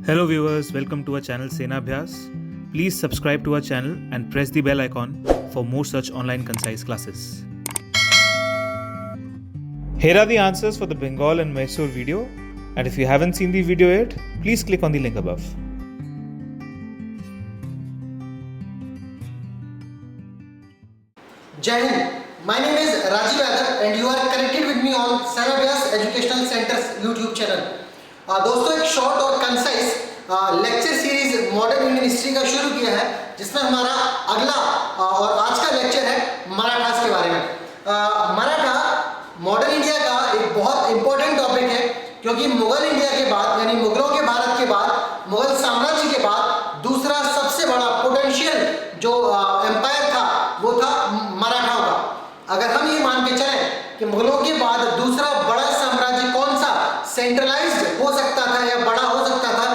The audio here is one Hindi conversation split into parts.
Hello viewers, welcome to our channel Sena Abhyas. Please subscribe to our channel and press the bell icon for more such online concise classes. Here are the answers for the Bengal and Mysore video, and if you haven't seen the video yet, please click on the link above. Jai Hind. My name is Rajiv Yadav and you are connected with me on Sena Abhyas Educational Center's YouTube channel. दोस्तों एक शॉर्ट और concise lecture series modern Indian history का शुरू किया है, जिसमें हमारा अगला और आज का लेक्चर है मराठास के बारे में। मराठा मॉडर्न इंडिया का एक बहुत इंपॉर्टेंट टॉपिक है, क्योंकि मुगल इंडिया के बाद यानी मुगलों के भारत के बाद मुगल साम्राज्य के बाद दूसरा सबसे बड़ा पोटेंशियल जो एम्पायर था वो था मराठाओं का। अगर हम ये मान के चलें कि मुगलों के बाद दूसरा बड़ा साम्राज्य कौन सा सेंट्रलाइज्ड हो सकता था या बड़ा हो सकता था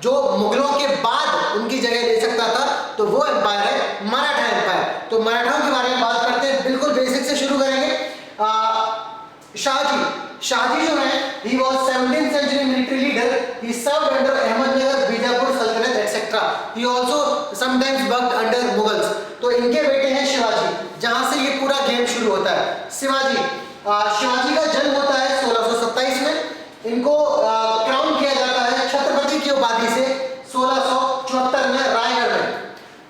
जो मुगलों के बाद उनकी जगह ले सकता था, तो वो एम्पायर है मराठा एम्पायर। तो मराठाओं के बारे में बात करते हैं, बिल्कुल बेसिक से शुरू करेंगे। शाहजी जो है, he was 17th century military leader. He served under Ahmednagar, Bijapur Sultanate etc. He also sometimes worked under Mughals. तो इनके बेटे हैं शिवाजी, जहां से ये पूरा गेम शुरू होता है। शिवाजी का जन्म होता है 1627 में। इनको क्राउन किया जाता है छत्रपति की उपाधि से 1674 में रायगढ़ में।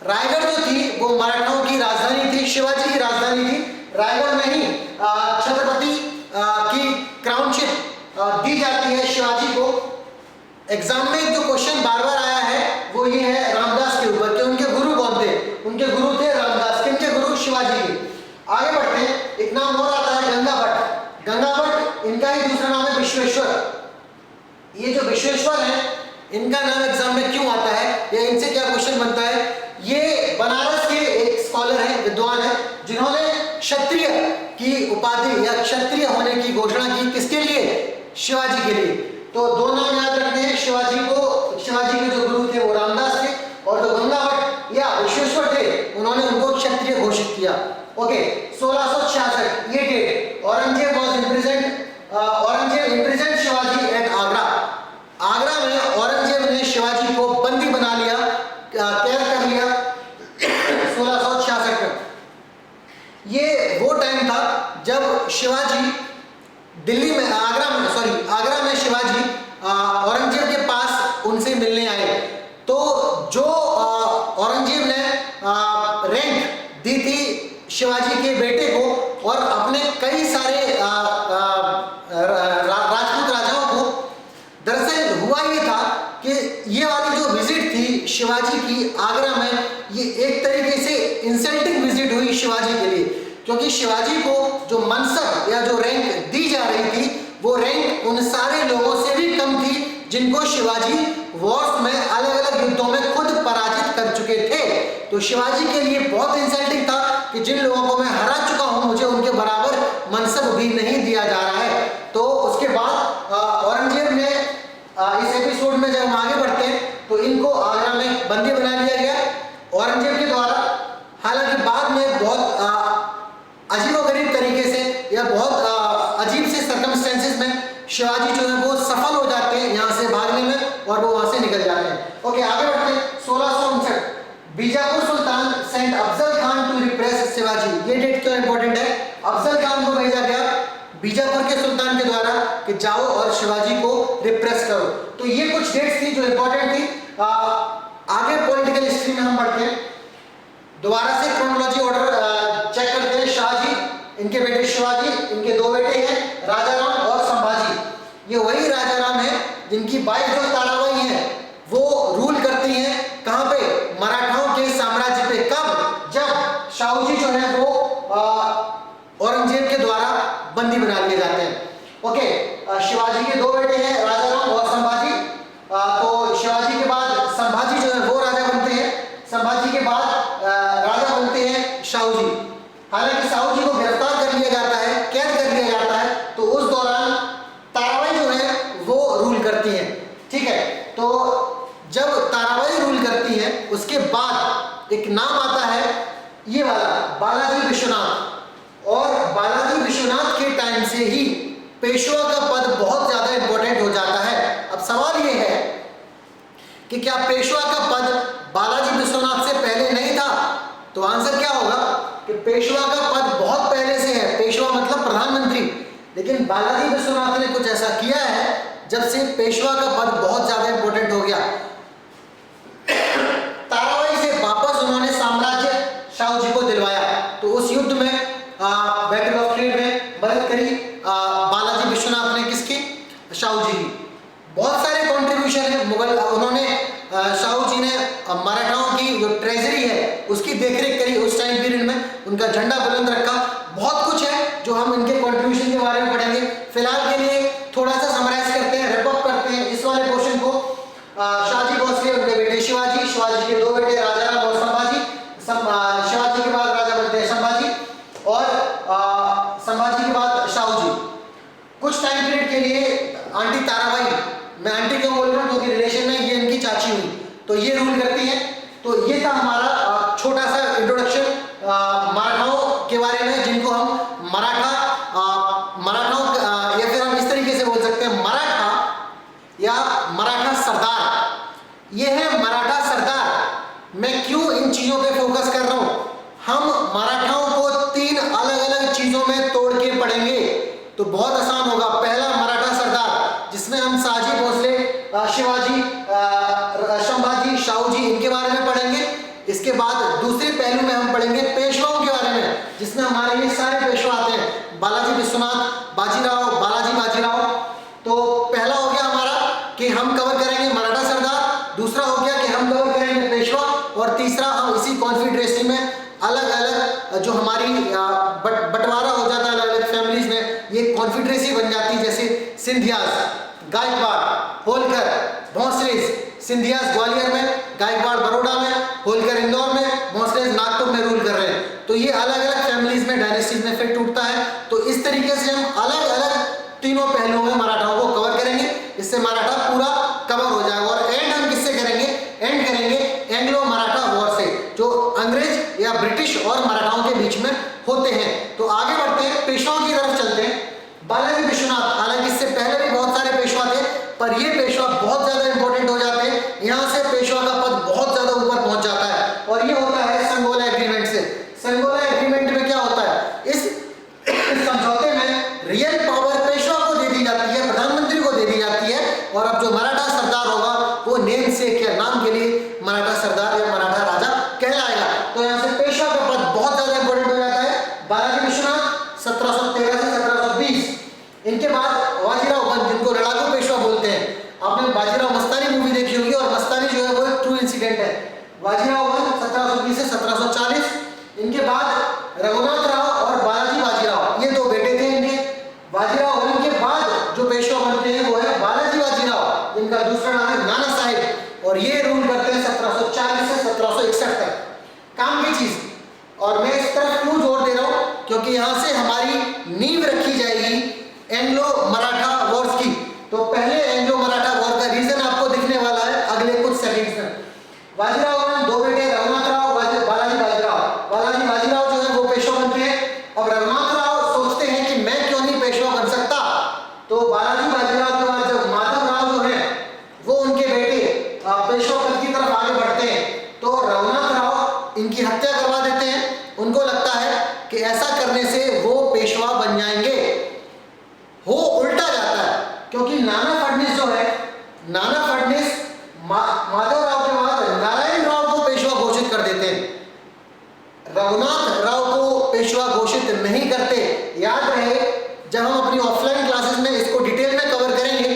रायगढ़ जो थी वो मराठाओं की राजधानी थी, शिवाजी की राजधानी थी। रायगढ़ में ही छत्रपति की क्राउनशिप दी जाती है शिवाजी को। एग्जाम में जो क्वेश्चन बार बार आया है वो ये है रामदास के ऊपर कि उनके गुरु कौन थे। उनके गुरु थे रामदास। किनके गुरु? शिवाजी के। आगे बढ़ते हैं, एक नाम और आता है गंगा भट्ट। गंगा भट्ट, इनका ही दूसरा नाम है विश्वेश्वर। ये जो विश्वेश्वर है, इनका नाम एग्जाम में क्यों आता है या इनसे क्या क्वेश्चन बनता है? ये बनारस के एक स्कॉलर है, विद्वान है, जिन्होंने क्षत्रिय की उपाधि या क्षत्रिय होने की घोषणा की। किसके लिए? शिवाजी के लिए। तो दो नाम याद रखते हैं, शिवाजी के जो गुरु थे वो रामदास थे, और जो गंगा भट्ट या विश्वेश्वर थे उन्होंने उनको क्षत्रिय घोषित किया। ओके, 1666 ये date. Aurangzeb imprisoned Shivaji at Agra. Agra में औरंगजेब ने शिवाजी को बंदी बना लिया, कैद कर लिया 1666 में। ये वो टाइम था जब शिवाजी दिल्ली में आगरा में शिवाजी औरंगजेब के पास उनसे मिलने आए। तो जो औरंगजेब ने रैंक दी थी शिवाजी के बेटे को और अपने कई सारे राजपूत राजाओं को, दरअसल हुआ ये था कि ये वाली जो विजिट थी शिवाजी की आगरा में, ये एक तरीके से इंसल्टिंग विजिट हुई शिवाजी के लिए, क्योंकि शिवाजी को जो मनसब या जो रैंक दी जा रही थी वो रैंक उन सारे लोगों से भी कम थी जिनको शिवाजी वॉर्स में अलग अलग युद्धों में खुद पराजित कर चुके थे। तो शिवाजी के लिए बहुत इंसल्टिंग था कि जिन लोगों को मैं हरा चुका हूं, मुझे उनके बराबर मनसब भी नहीं दिया जा रहा है। तो उसके बाद औरंगजेब ने इस एपिसोड में जब हम आगे बढ़ते हैं तो इनको आगरा में बंदी बना लिया गया औरंगजेब के द्वारा। हालांकि बाद में बहुत अजीबोगरीब तरीके से या बहुत अजीब से सर्कमस्टेंसेस में शिवाजी जो है वो सफल हो जाते हैं यहाँ से भागने में और वो वहां से निकल जाते हैं। ओके, आगे बढ़ते हैं। 1659 Bijapur sultan sent Afzal Khan to repress Shivaji. ये डेट क्यों इंपॉर्टेंट है? अफजल खान को भेजा गया बीजापुर के सुल्तान के द्वारा कि जाओ और शिवाजी को रिप्रेस करो। तो ये कुछ डेट्स थी जो इंपॉर्टेंट थी। आगे पॉलिटिकल हिस्ट्री में हम बढ़ते हैं। दोबारा से क्रोनोलॉजी ऑर्डर चेक करते हैं। शाहजी, इनके बेटे शिवाजी, इनके दो बेटे हैं राजाराम और संभाजी। ये वही राजाराम है जिनकी वाइफ जो ताराबाई है वो रूल करती हैं कहां पे? मराठाओं के साम्राज्य पे। कब? जब शाहूजी जो है वो औरंगजेब के द्वारा बंदी बना लिए जाते हैं। ओके, शिवाजी के दो बेटे हैं राजाराम और संभाजी। तो शिवाजी के बाद संभाजी जो है वो राजा बनते हैं। संभाजी के बाद राजा बनते हैं शाहूजी। हालांकि शाहूजी को गिरफ्तार कर लिया जाता है, कैद कर लिया जाता है। तो उस दौरान ताराबाई जो है वो रूल करती हैं। ठीक है, तो जब ताराबाई रूल करती है उसके बाद एक नाम आता है ये वाला, बालाजी विश्वनाथ। और बालाजी विश्वनाथ के टाइम से ही पेशवा का पद बहुत ज्यादा इंपॉर्टेंट हो जाता है। अब सवाल ये है कि क्या पेशवा का पद बालाजी विश्वनाथ से पहले नहीं था? तो आंसर क्या होगा कि पेशवा का पद बहुत पहले से है। पेशवा मतलब प्रधानमंत्री, लेकिन बालाजी विश्वनाथ ने कुछ ऐसा किया है जब से पेशवा का पद बहुत ज्यादा इंपॉर्टेंट हो गया। ताराबाई से वापस उन्होंने साम्राज्य शाहू जी को दिलवाया, तो उस युद्ध में बैटल ऑफ खेड़ में मदद करी बालाजी विश्वनाथ ने, किसकी? शाहू जी की। बहुत सारे कंट्रीब्यूशन है मुगल, उन्होंने शाहू जी ने मराठाओं की जो ट्रेजरी है उसकी देखरेख करी उस टाइम पीरियड में, उनका झंडा बुलंद रखा। बहुत कुछ है जो हम इनके कंट्रीब्यूशन के बारे में पढ़ेंगे। फिलहाल के लिए थोड़ा सा समराइज करते हैं, रैप अप करते हैं इस वाले पोर्शन को। शाहजी भोसले, उनके बेटे शिवाजी, शिवाजी के दो बेटे राजा राम और संभाजी, शिवाजी के बाद राजा बनते हैं संभाजी, और संभाजी के बाद शाहू जी। कुछ टाइम पीरियड के लिए आंटी ताराबाई, मैं आंटी क्यों बोल रहा हूँ क्योंकि रिलेशन में ये इनकी चाची हुई, तो ये रूल करती है। तो ये था हमारा छोटा सा इंट्रोडक्शन मराठाओं के बारे में, जिनको हम मराठाओं या फिर हम इस तरीके से बोल सकते हैं मराठा या मराठा सरदार। ये है मराठा सरदार। मैं क्यों इन चीजों पे फोकस कर रहा हूं? हम मराठाओं को 3 अलग अलग चीजों में तोड़ के पढ़ेंगे तो बहुत आसान होगा। पहला मराठा सरदार, जिसमें हम शाहजी भोसले, शिवाजी, संभाजी, शाहू जी इनके बारे में पढ़ेंगे। इसके बाद दूसरे पहलू में हम पढ़ेंगे पेशवाओं के बारे में, जिसमें हमारे ये सारे पेशवा आते हैं, बालाजी विश्वनाथ, बाजीराव, बालाजी बाजीराव। तो पहला हो गया हमारा कि हम कवर करेंगे मराठा सरदार, दूसरा हो गया कि हम कवर करेंगे पेशवा, और तीसरा हम इसी कॉन्फेडरेसी में अलग अलग जो हमारी बंटवारा हो जाता है अलग अलग फैमिलीज में, ये कॉन्फेडरेसी बन जाती है। जैसे सिंधियाज, गायकवाड़, होलकर, भोंसलेज। सिंधियाज ग्वालियर में, गायकवाड़ बड़ौदा में, होलकर इंदौर में, भोंसलेज नागपुर में रूल कर रहे हैं। तो ये अलग अलग फैमिलीज में, डायनेस्टीज में फिर टूटता है। तो इस तरीके से हम अलग अलग तीनों पहलुओं में मराठाओं को कवर करेंगे, इससे मराठा पूरा कवर हो जाएगा। और एंड हम किससे करेंगे? एंड करेंगे एंग्लो मराठा वॉर से, जो अंग्रेज या ब्रिटिश और मराठाओं के बीच में होते हैं। तो आगे बढ़ते हैं, पेशवाओं की तरफ चलते हैं। बालाजी विश्वनाथ, हालांकि इससे पहले भी बहुत सारे पेशवा थे, पर ये पेशवा बहुत ज्यादा इंपॉर्टेंट हो जाते हैं। यहाँ से पेशवा का पद बहुत ज्यादा ऊपर पहुंच जाता है, और ये होता है संगोला एग्रीमेंट से। संगोला एग्रीमेंट में क्या होता है? इस समझौते में रियल पावर पेशवा को दे दी जाती है, प्रधानमंत्री को दे दी जाती है, और अब जो मराठा सरदार होगा वो नेम से क्या नाम के लिए मराठा सरदार या मराठा राजा कहलाएगा। तो यहाँ से पेशवा का पद बहुत ज्यादा इंपॉर्टेंट हो जाता है। बालाजी विश्वनाथ 1713 से 1720। इनके बाद बाजीराव, जिनको लड़ाकू पेशवा बोलते हैं। आपने बाजीराव मस्तानी मूवी देखी होगी, और मस्तानी जो है वो एक ट्रू इंसिडेंट है। बाजीराव 1720 से 1740। इनके बाद रघुनाथ राव और बालाजी बाजीराव, ये दो बेटे थे इनके। बाजीराव के बाद जो पेशवा बनते हैं वो है बालाजी बाजीराव, जिनका दूसरा नाम है नाना साहिब, और ये रूल करते हैं 1740 से 1761 तक। काम की चीज, और मैं इस तरफ क्यों जोर दे रहा हूं? क्योंकि यहां से हमारी नींव रखी जाएगी एंग्लो मराठा वॉर्स की। तो पहले एंग्लो मराठा वॉर का रीजन आपको दिखने वाला है अगले कुछ सेकंड्स में। बाजीराव में दो बेटे, रघुनाथ राव, बालाजी बाजीराव। बालाजी बाजीराव जो है वो पेशवा बनते हैं। अब रघुनाथ राव सोचते हैं कि मैं क्यों नहीं पेशवा बन सकता, तो बालाजी बाजीराव के बाद जब माधव राव जो है वो उनके बेटे पेशवा पद की तरफ आगे बढ़ते हैं, तो रघुनाथ राव इनकी हत्या करवा देते हैं। उनको लगता है कि ऐसा करने से वो पेशवा बन जाएंगे। हो उल्टा जाता है, क्योंकि नाना फडणवीस जो है, नाना फडणवीस माधव राव के बाद नारायण राव को पेशवा घोषित कर देते हैं। रघुनाथ राव को पेशवा घोषित नहीं करते। याद रहे, जब हम अपनी ऑफलाइन क्लासेस में इसको डिटेल में कवर करेंगे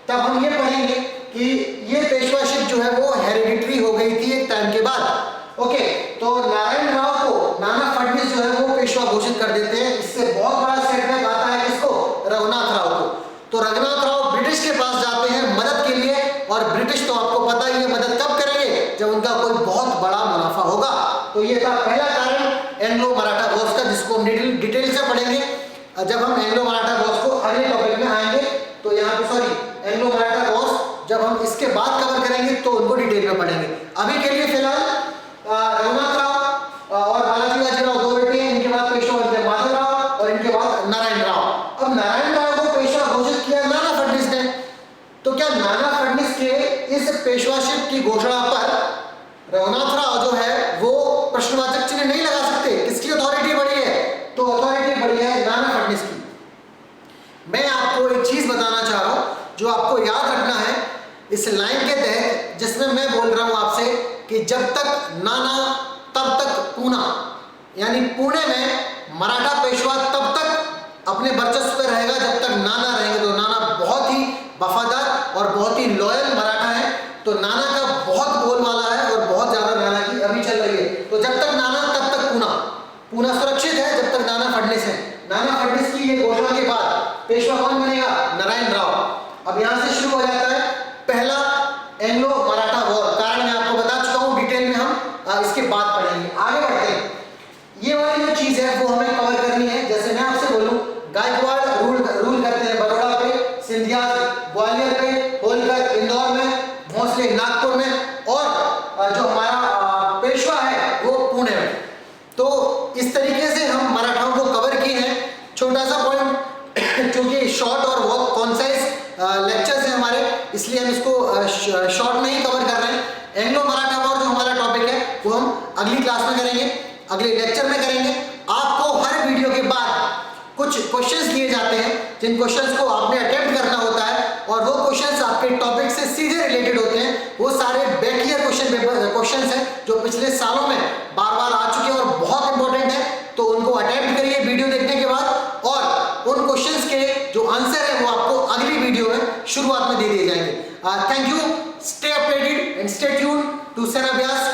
तब हम ये पढ़ेंगे कि ये पेशवाशिप जो है वो हेरिडिटरी हो गई थी एक टाइम के बाद। ओके, तो नारायण राव को नाना फडणवीस जो है वो पेशवा घोषित कर देते हैं। इससे बहुत बड़ा सेटबैक आता है किसको? रघुनाथ राव को। तो रघुनाथ राव ब्रिटिश के पास जाते हैं मदद के लिए, और ब्रिटिश तो आपको पता ही है मदद कब करेंगे, जब उनका कोई बहुत बड़ा मुनाफा होगा। तो ये था पहला कारण एंग्लो मराठा वॉर्स का, जिसको हम डिटेल से पढ़ेंगे जब हम एंग्लो मराठा वॉर्स को अगले टॉपिक में आएंगे। तो यहाँ पे सॉरी एंग्लो मराठा वॉर्स जब हम इसके बाद कवर करेंगे तो उनको डिटेल में पढ़ेंगे। अभी के लिए फिलहाल रघुनाथ राव और बालाजी बाजीराव दो बेटे हैं, इनके बाद पेशवा बनते हैं माधव राव, और इनके बाद नारायण राव। अब नारायण राव को पेशवा घोषित किया नाना फडणवीस ने। तो क्या नाना फडणवीस के इस पेशवाशिप की घोषणा पर रघुनाथ राव जो है वो प्रश्नवाचक चिन्ह नहीं लगा सकते। किसकी अथॉरिटी बढ़ी है? तो अथॉरिटी बढ़ी है नाना फडणवीस की। मैं आपको एक चीज बताना चाह रहा हूं जो आपको याद रखना है इस लाइन के तहत, जिसमें मैं बोल रहा हूं आपसे कि जब तक नाना तब तक पूना, यानी पुणे में मराठा पेशवा तब तक अपने वर्चस्व पर रहेगा जब तक नाना रहेंगे। तो नाना बहुत ही वफादार और बहुत ही लॉयल मराठा है, तो नाना का बहुत बोलबाला है और बहुत ज्यादा नाना की अभी चल रही है। तो जब तक नाना तब तक पूना, पूना सुरक्षित है जब तक नाना फडणवीस है। नाना फडणवीस की ये घोषणा के बाद पेशवा कौन बनेगा? नारायण राव। अब यहां से शुरू हो जाता है पहला एंग्लो मराठा वॉर। कारण मैं आपको बता चुका हूं, डिटेल में हम इसके बाद पढ़ेंगे। आगे बढ़ते हैं। ये वाली जो चीज है वो हमें कवर करनी है। जैसे मैं आपसे बोलूं, गायकवाड़ रूल करते हैं बड़ौदा पे, सिंधिया ग्वालियर पे, होलकर इंदौर में, भोसले नागपुर में, और जो हमारा पेशवा है वो पुणे में। तो इस तरीके से हम मराठाओं को कवर किए हैं। छोटा सा पॉइंट, चूंकि शॉर्ट और बहुत कॉन्साइज लेक्चर्स हैं हमारे, इसलिए हम इसको शॉर्ट में ही कवर कर रहे हैं। एंग्लो मराठा वॉर जो हमारा टॉपिक है वो हम अगली क्लास में करेंगे, अगले लेक्चर में करेंगे। आपको हर वीडियो के बाद कुछ क्वेश्चंस दिए जाते हैं जिन क्वेश्चंस को आपने अटेम्प्ट करना होता है, और वो क्वेश्चंस आपके टॉपिक से सीधे रिलेटेड होते हैं। वो सारे बैक ईयर क्वेश्चंस हैं जो पिछले सालों में बार बार आ चुके हैं और बहुत इंपॉर्टेंट है। तो उनको अटेम्प्ट करिए वीडियो देखने के बाद, और उन क्वेश्चंस के जो आंसर है वो आपको अगली वीडियो में शुरुआत में दे दिए जाएंगे। Thank you, stay updated and stay tuned to Sena Vyas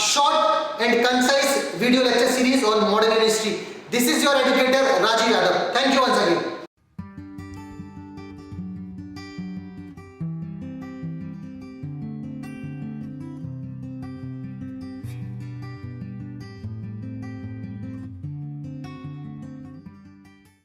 short and concise video lecture series on modern history. This is your educator Rajiv Yadav. Thank you once again.